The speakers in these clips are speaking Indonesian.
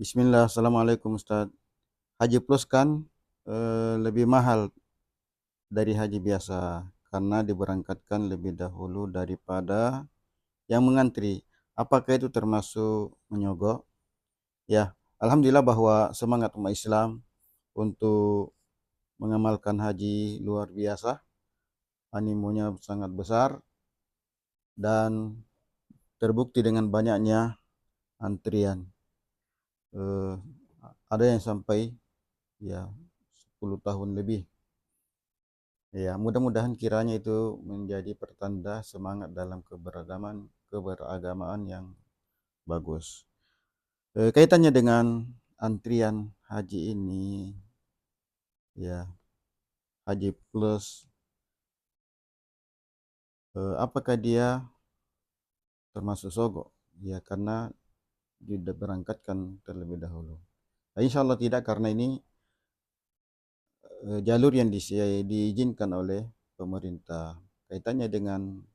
Bismillah, Assalamualaikum Ustaz. Haji Plus kan lebih mahal dari haji biasa karena diberangkatkan lebih dahulu daripada yang mengantri. Apakah itu termasuk menyogok? Ya, Alhamdulillah bahwa semangat umat Islam untuk mengamalkan haji luar biasa, animonya sangat besar dan terbukti dengan banyaknya antrian. Eh, ada yang sampai ya 10 tahun lebih. Ya, mudah-mudahan kiranya itu menjadi pertanda semangat dalam keberagamaan yang bagus. Kaitannya dengan antrian haji ini, ya, Haji Plus, apakah dia termasuk sogok? Ya, karena tidak berangkatkan terlebih dahulu. Nah, insya Allah tidak, karena ini jalur yang diizinkan oleh pemerintah. Kaitannya dengan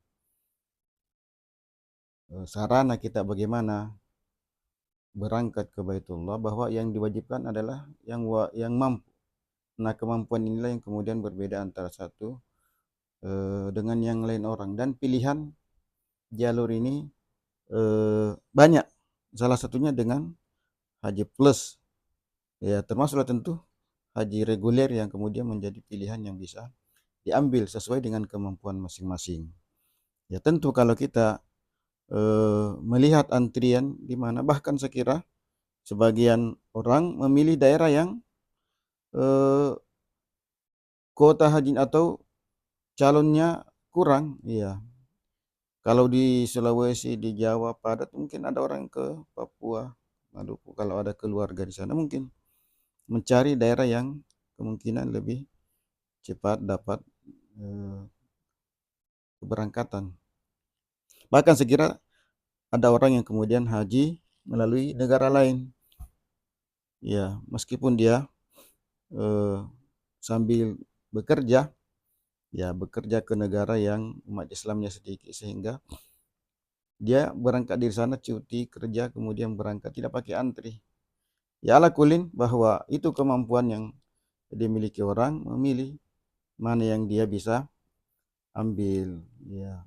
sarana kita bagaimana berangkat ke Baitullah, bahwa yang diwajibkan adalah yang mampu. Nah, kemampuan inilah yang kemudian berbeda antara satu dengan yang lain orang, dan pilihan jalur ini banyak. Salah satunya dengan Haji Plus, ya, termasuklah tentu haji reguler yang kemudian menjadi pilihan yang bisa diambil sesuai dengan kemampuan masing-masing. Ya, tentu kalau kita melihat antrian di mana, bahkan saya kira sebagian orang memilih daerah yang eh, kuota haji atau calonnya kurang. Iya, kalau di Sulawesi, di Jawa padat, mungkin ada orang ke Papua, Maluku, kalau ada keluarga di sana mungkin mencari daerah yang kemungkinan lebih cepat dapat eh, keberangkatan. Bahkan sekira ada orang yang kemudian haji melalui negara lain, ya, meskipun dia eh, sambil bekerja, ya, bekerja ke negara yang umat Islamnya sedikit, sehingga dia berangkat dari sana cuti kerja kemudian berangkat tidak pakai antri. Ya, ala kulin bahwa itu kemampuan yang dimiliki orang memilih mana yang dia bisa ambil. Ya,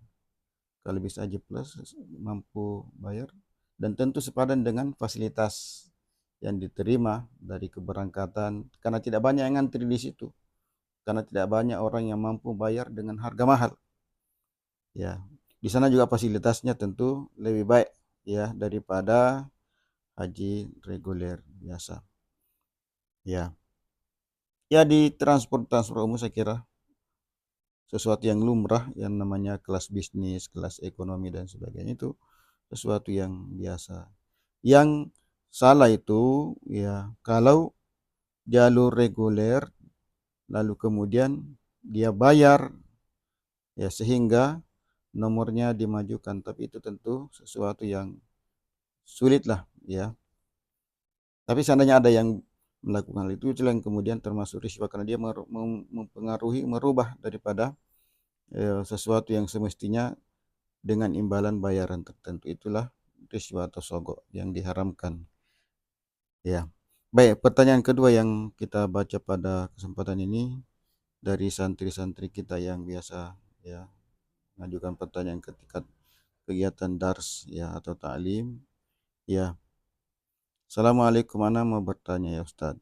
kalau bisa aja plus mampu bayar, dan tentu sepadan dengan fasilitas yang diterima dari keberangkatan, karena tidak banyak yang antri di situ, karena tidak banyak orang yang mampu bayar dengan harga mahal. Ya, di sana juga fasilitasnya tentu lebih baik, ya, daripada haji reguler biasa. Ya, ya, di transport umum saya kira sesuatu yang lumrah, yang namanya kelas bisnis, kelas ekonomi dan sebagainya, itu sesuatu yang biasa. Yang salah itu ya kalau jalur reguler lalu kemudian dia bayar, ya, sehingga nomornya dimajukan, tapi itu tentu sesuatu yang sulit lah, ya. Tapi seandainya ada yang melakukan hal itu yang kemudian termasuk risiko, karena dia mempengaruhi, merubah daripada sesuatu yang semestinya dengan imbalan bayaran tertentu. Itulah risiko atau sogok yang diharamkan. Ya. Baik, pertanyaan kedua yang kita baca pada kesempatan ini dari santri-santri kita yang biasa, ya, mengajukan pertanyaan ketika kegiatan dars, ya, atau ta'lim. Ya. Assalamualaikum, ana mau bertanya ya Ustaz.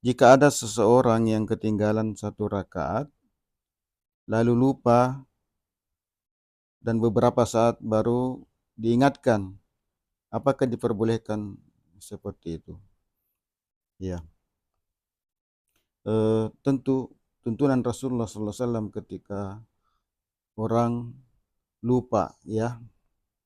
Jika ada seseorang yang ketinggalan satu rakaat lalu lupa dan beberapa saat baru diingatkan, apakah diperbolehkan seperti itu? Ya, tentu tuntunan Rasulullah SAW ketika orang lupa, ya,